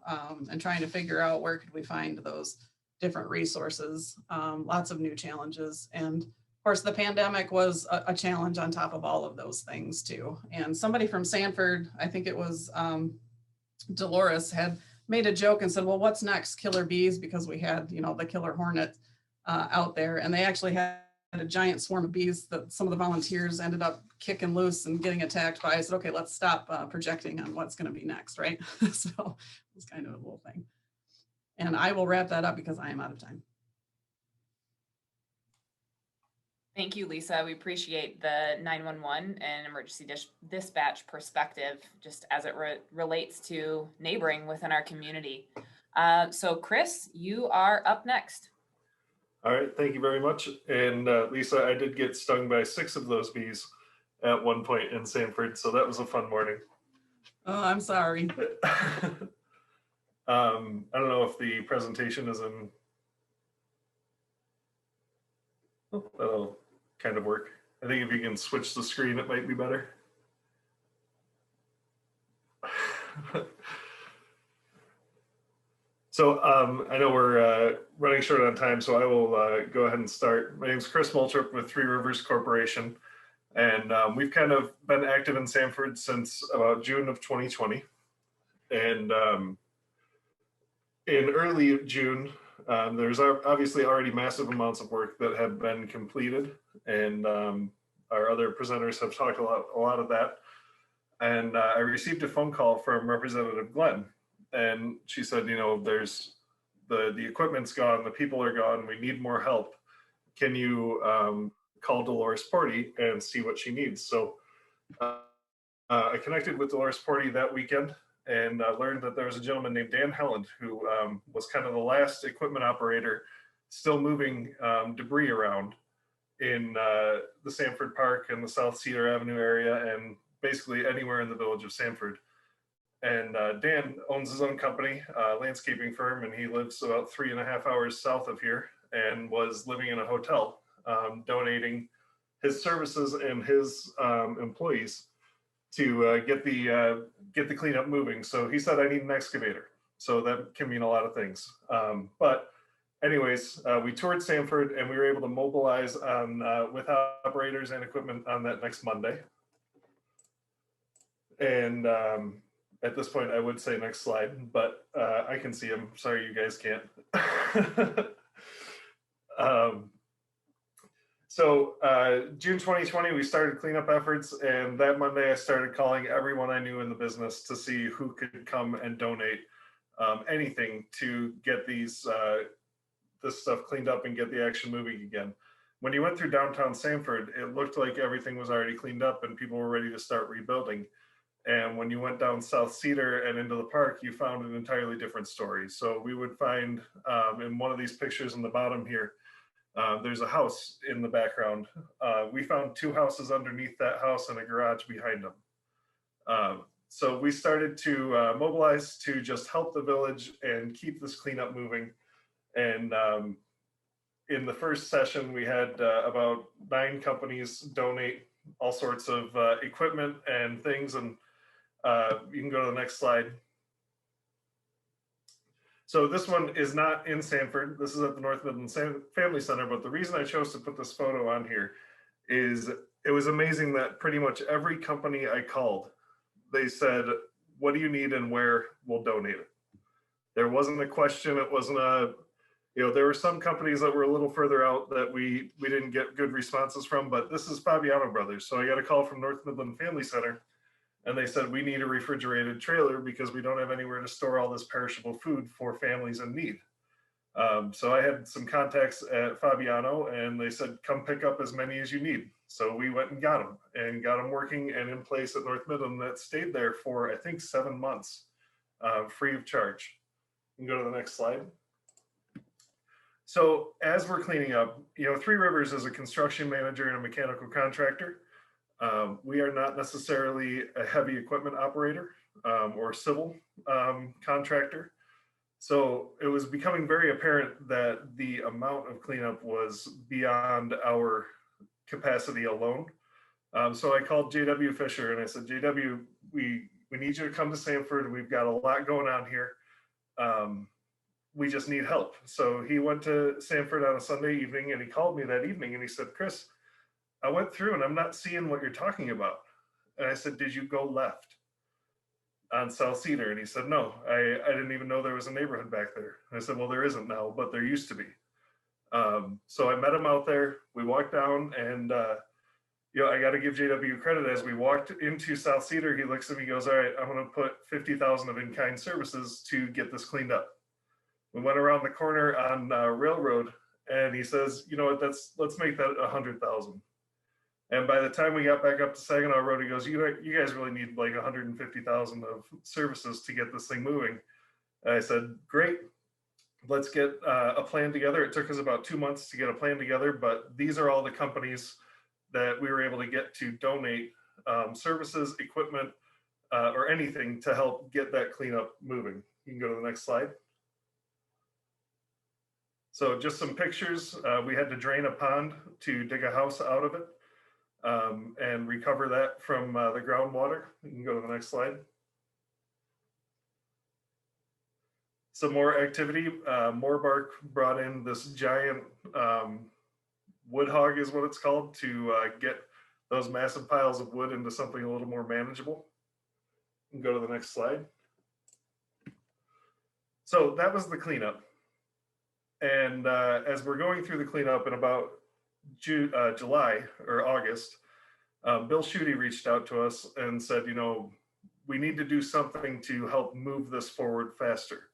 D: and trying to figure out where could we find those different resources, lots of new challenges. And of course, the pandemic was a challenge on top of all of those things too. And somebody from Sanford, I think it was Dolores, had made a joke and said, well, what's next? Killer bees? Because we had, the killer hornet out there, and they actually had a giant swarm of bees that some of the volunteers ended up kicking loose and getting attacked by. I said, okay, let's stop projecting on what's going to be next, right? So it was kind of a little thing. And I will wrap that up because I am out of time.
B: Thank you, Lisa. We appreciate the 911 and emergency dispatch perspective, just as it relates to neighboring within our community. So Chris, you are up next.
E: All right, thank you very much. And Lisa, I did get stung by 6 of those bees at one point in Sanford, so that was a fun morning.
D: Oh, I'm sorry.
E: I don't know if the presentation is in. Oh, that'll kind of work. I think if you can switch the screen, it might be better. So I know we're running short on time, so I will go ahead and start. My name is Chris Moltrup with Three Rivers Corporation, and we've kind of been active in Sanford since about June of 2020. And in early June, there's obviously already massive amounts of work that have been completed, and our other presenters have talked a lot of that. And I received a phone call from Representative Glenn, and she said, there's the equipment's gone, the people are gone, we need more help. Can you call Dolores Porty and see what she needs? So I connected with Dolores Porty that weekend, and learned that there was a gentleman named Dan Helland who was kind of the last equipment operator still moving debris around in the Sanford Park and the South Cedar Avenue area, and basically anywhere in the village of Sanford. And Dan owns his own company, landscaping firm, and he lives about 3.5 hours south of here, and was living in a hotel, donating his services and his employees to get the cleanup moving. So he said, I need an excavator. So that can mean a lot of things. But anyways, we toured Sanford, and we were able to mobilize on with operators and equipment on that next Monday. And at this point, I would say next slide, but I can see him. Sorry, you guys can't. So June 2020, we started cleanup efforts, and that Monday I started calling everyone I knew in the business to see who could come and donate anything to get this stuff cleaned up and get the action moving again. When you went through downtown Sanford, it looked like everything was already cleaned up and people were ready to start rebuilding. And when you went down South Cedar and into the park, you found an entirely different story. So we would find in one of these pictures in the bottom here, there's a house in the background. We found 2 houses underneath that house and a garage behind them. So we started to mobilize to just help the village and keep this cleanup moving. And in the first session, we had about 9 companies donate all sorts of equipment and things. And you can go to the next slide. So this one is not in Sanford. This is at the North Midland Family Center. But the reason I chose to put this photo on here is it was amazing that pretty much every company I called, they said, what do you need and where? We'll donate it. There wasn't a question. It wasn't a, there were some companies that were a little further out that we didn't get good responses from, but this is Fabiano Brothers. So I got a call from North Midland Family Center, and they said, we need a refrigerated trailer because we don't have anywhere to store all this perishable food for families in need. So I had some contacts at Fabiano, and they said, come pick up as many as you need. So we went and got them working and in place at North Midland. That stayed there for, I think, 7 months, free of charge. You can go to the next slide. So as we're cleaning up, Three Rivers is a construction manager and a mechanical contractor. We are not necessarily a heavy equipment operator or civil contractor. So it was becoming very apparent that the amount of cleanup was beyond our capacity alone. So I called JW Fisher and I said, JW, we need you to come to Sanford. We've got a lot going on here. We just need help. So he went to Sanford on a Sunday evening, and he called me that evening and he said, Chris, I went through and I'm not seeing what you're talking about. And I said, did you go left on South Cedar? And he said, no, I didn't even know there was a neighborhood back there. And I said, well, there isn't now, but there used to be. So I met him out there. We walked down, and I got to give JW credit. As we walked into South Cedar, he looks at me, goes, all right, I'm going to put 50,000 of in-kind services to get this cleaned up. We went around the corner on Railroad, and he says, you know what, let's make that 100,000. And by the time we got back up to Saginaw Road, he goes, you guys really need like 150,000 of services to get this thing moving. And I said, great, let's get a plan together. It took us about 2 months to get a plan together, but these are all the companies that we were able to get to donate services, equipment, or anything to help get that cleanup moving. You can go to the next slide. So just some pictures. We had to drain a pond to dig a house out of it and recover that from the groundwater. You can go to the next slide. Some more activity. Moorbark brought in this giant wood hog is what it's called, to get those massive piles of wood into something a little more manageable. You can go to the next slide. So that was the cleanup. And as we're going through the cleanup in about July or August, Bill Schutte reached out to us and said, we need to do something to help move this forward faster.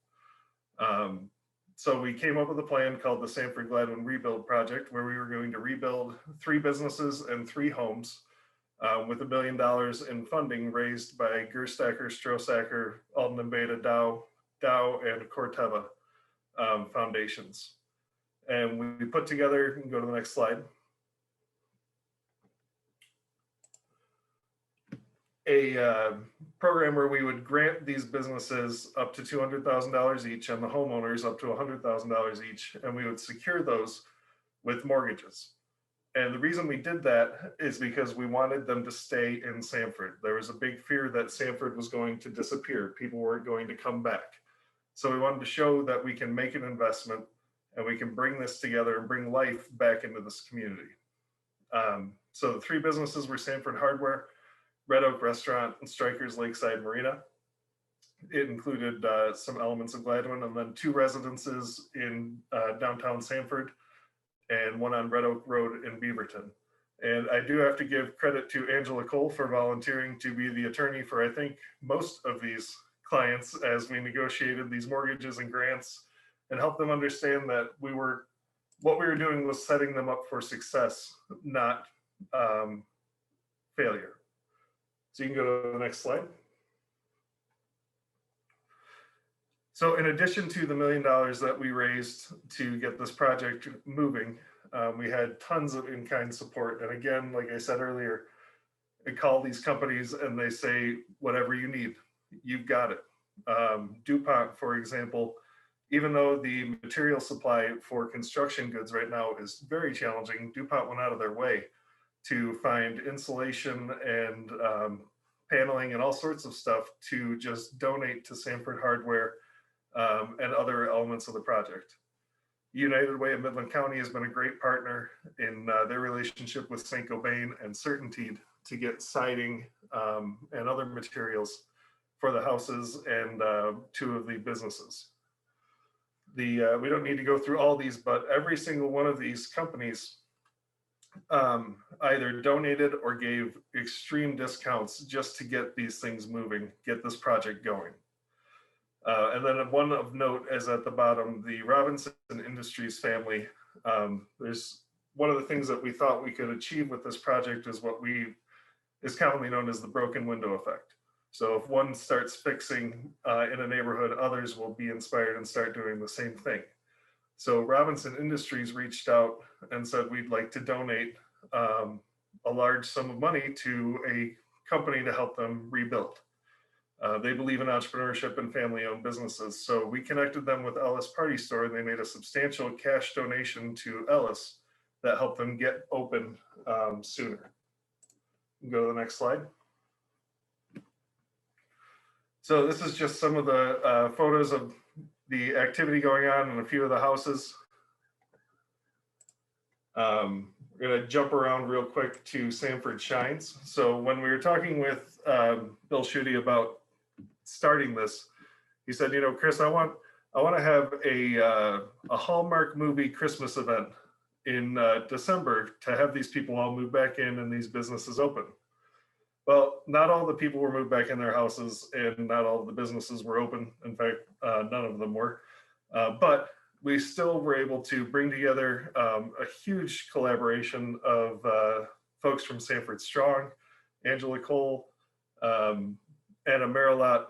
E: So we came up with a plan called the Sanford Gladwin Rebuild Project, where we were going to rebuild 3 businesses and 3 homes with $1 million in funding raised by Gerstacker, Strosacker, Alden and Beta, Dow, and Corteva foundations. And we put together, you can go to the next slide, a program where we would grant these businesses up to $200,000 each and the homeowners up to $100,000 each, and we would secure those with mortgages. And the reason we did that is because we wanted them to stay in Sanford. There was a big fear that Sanford was going to disappear. People weren't going to come back. So we wanted to show that we can make an investment and we can bring this together and bring life back into this community. So the three businesses were Sanford Hardware, Red Oak Restaurant, and Strikers Lakeside Marina. It included some elements of Gladwin, and then 2 residences in downtown Sanford and 1 on Red Oak Road in Beaverton. And I do have to give credit to Angela Cole for volunteering to be the attorney for, I think, most of these clients as we negotiated these mortgages and grants and helped them understand that what we were doing was setting them up for success, not failure. So you can go to the next slide. So in addition to the $1 million that we raised to get this project moving, we had tons of in-kind support. And again, like I said earlier, I call these companies and they say, whatever you need, you've got it. DuPont, for example, even though the material supply for construction goods right now is very challenging, DuPont went out of their way to find insulation and paneling and all sorts of stuff to just donate to Sanford Hardware and other elements of the project. United Way of Midland County has been a great partner in their relationship with St. Gobain and Certainteed to get siding and other materials for the houses and 2 of the businesses. We don't need to go through all these, but every single one of these companies either donated or gave extreme discounts just to get these things moving, get this project going. And then one of note is at the bottom, the Robinson Industries family. There's one of the things that we thought we could achieve with this project is what is commonly known as the broken window effect. So if one starts fixing in a neighborhood, others will be inspired and start doing the same thing. So Robinson Industries reached out and said, we'd like to donate a large sum of money to a company to help them rebuild. They believe in entrepreneurship and family-owned businesses. So we connected them with Ellis Party Store, and they made a substantial cash donation to Ellis that helped them get open sooner. Go to the next slide. So this is just some of the photos of the activity going on in a few of the houses. We're going to jump around real quick to Sanford Shines. So when we were talking with Bill Schutte about starting this, he said, you know, Chris, I want to have a Hallmark movie Christmas event in December to have these people all move back in and these businesses open. Well, not all the people were moved back in their houses and not all the businesses were open. In fact, none of them were. But we still were able to bring together a huge collaboration of folks from Sanford Strong, Angela Cole, and a Marilot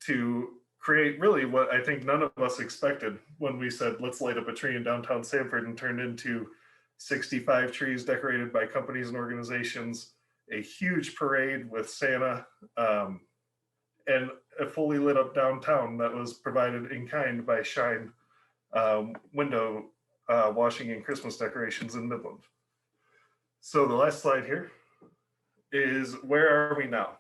E: to create really what I think none of us expected when we said, let's light up a tree in downtown Sanford, and turned into 65 trees decorated by companies and organizations, a huge parade with Santa, and a fully lit up downtown that was provided in kind by Shine window washing and Christmas decorations in Midland. So the last slide here is, where are we now?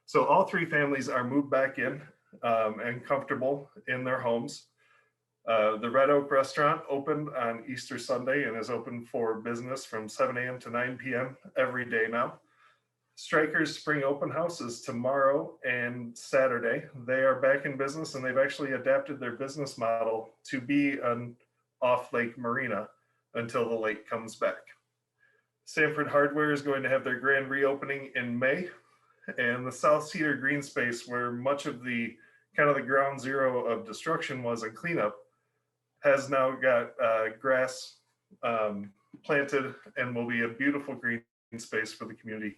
E: So all 3 families are moved back in and comfortable in their homes. The Red Oak Restaurant opened on Easter Sunday and is open for business from 7 a.m. to 9 p.m. every day now. Strikers Spring Open House is tomorrow and Saturday. They are back in business, and they've actually adapted their business model to be an off-lake marina until the lake comes back. Sanford Hardware is going to have their grand reopening in May, and the South Cedar green space, where much of the kind of the ground zero of destruction was and cleanup, has now got grass planted and will be a beautiful green space for the community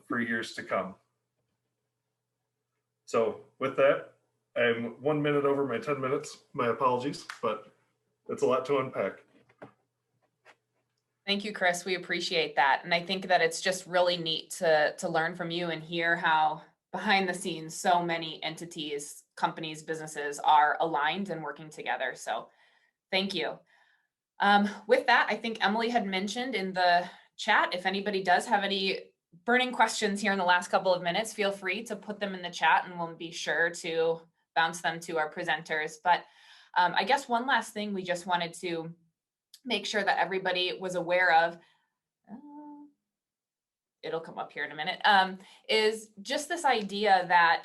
E: for years to come. So with that, I'm 1 minute over my 10 minutes. My apologies, but it's a lot to unpack.
B: Thank you, Chris. We appreciate that. And I think that it's just really neat to learn from you and hear how behind the scenes so many entities, companies, businesses are aligned and working together. So thank you. With that, I think Emily had mentioned in the chat, if anybody does have any burning questions here in the last couple of minutes, feel free to put them in the chat and we'll be sure to bounce them to our presenters. But I guess one last thing we just wanted to make sure that everybody was aware of, it'll come up here in a minute, is just this idea that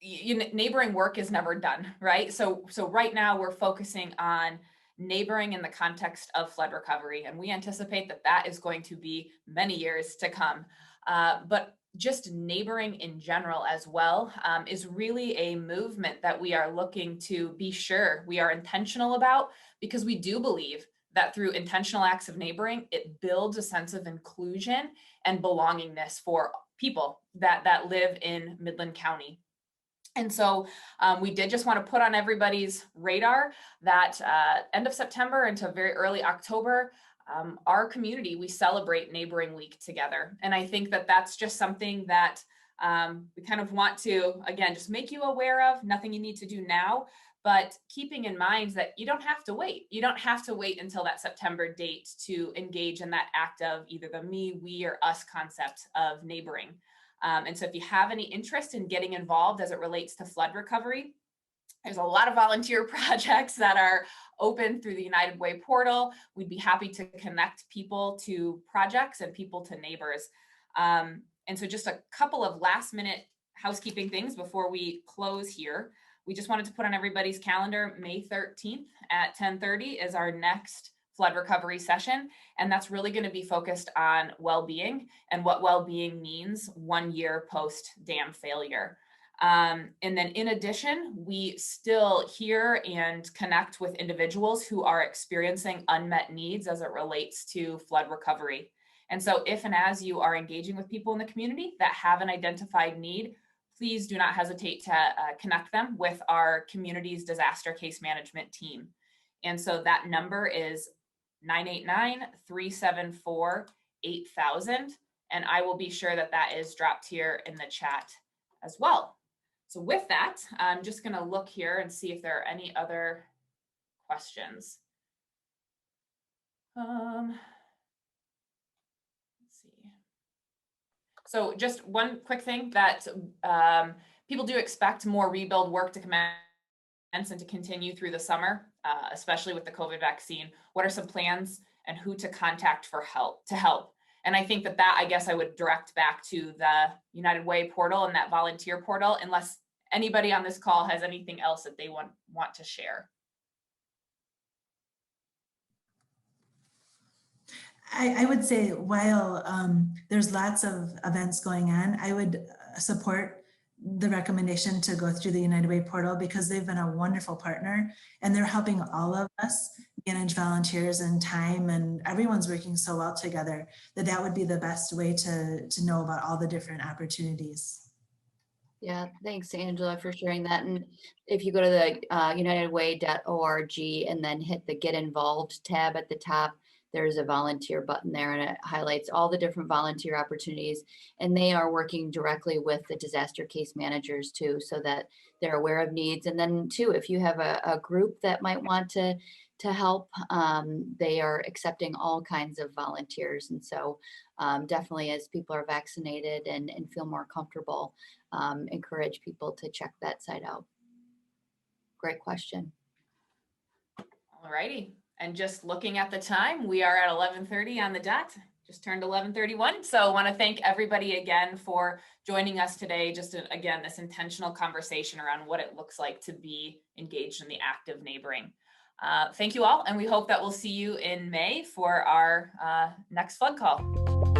B: neighboring work is never done, right? So right now we're focusing on neighboring in the context of flood recovery, and we anticipate that that is going to be many years to come. But just neighboring in general as well is really a movement that we are looking to be sure we are intentional about, because we do believe that through intentional acts of neighboring, it builds a sense of inclusion and belongingness for people that live in Midland County. And so we did just want to put on everybody's radar that end of September into very early October, our community, we celebrate Neighboring Week together. And I think that that's just something that we kind of want to, again, just make you aware of, nothing you need to do now, but keeping in mind that you don't have to wait. You don't have to wait until that September date to engage in that act of either the me, we, or us concept of neighboring. And so if you have any interest in getting involved as it relates to flood recovery, there's a lot of volunteer projects that are open through the United Way portal. We'd be happy to connect people to projects and people to neighbors. And so just a couple of last minute housekeeping things before we close here. We just wanted to put on everybody's calendar, May 13th at 10:30 is our next flood recovery session. And that's really going to be focused on well-being and what well-being means 1 year post dam failure. And then in addition, we still hear and connect with individuals who are experiencing unmet needs as it relates to flood recovery. And so if and as you are engaging with people in the community that have an identified need, please do not hesitate to connect them with our community's disaster case management team. And so that number is 989-374-8000. And I will be sure that that is dropped here in the chat as well. So with that, I'm just going to look here and see if there are any other questions. Let's see. So just one quick thing that people do expect more rebuild work to commence and to continue through the summer, especially with the COVID vaccine. What are some plans and who to contact for help? And I think that I guess I would direct back to the United Way portal and that volunteer portal, unless anybody on this call has anything else that they want to share.
C: I would say while there's lots of events going on, I would support the recommendation to go through the United Way portal, because they've been a wonderful partner and they're helping all of us manage volunteers and time, and everyone's working so well together that would be the best way to know about all the different opportunities.
A: Yeah, thanks, Angela, for sharing that. And if you go to the unitedway.org and then hit the Get Involved tab at the top, there's a volunteer button there, and it highlights all the different volunteer opportunities. And they are working directly with the disaster case managers too, so that they're aware of needs. And then too, if you have a group that might want to help, they are accepting all kinds of volunteers. And so definitely, as people are vaccinated and feel more comfortable, encourage people to check that site out. Great question.
B: All righty. And just looking at the time, we are at 11:30 on the dot, just turned 11:31. So I want to thank everybody again for joining us today. Just again, this intentional conversation around what it looks like to be engaged in the act of neighboring. Thank you all. And we hope that we'll see you in May for our next flood call.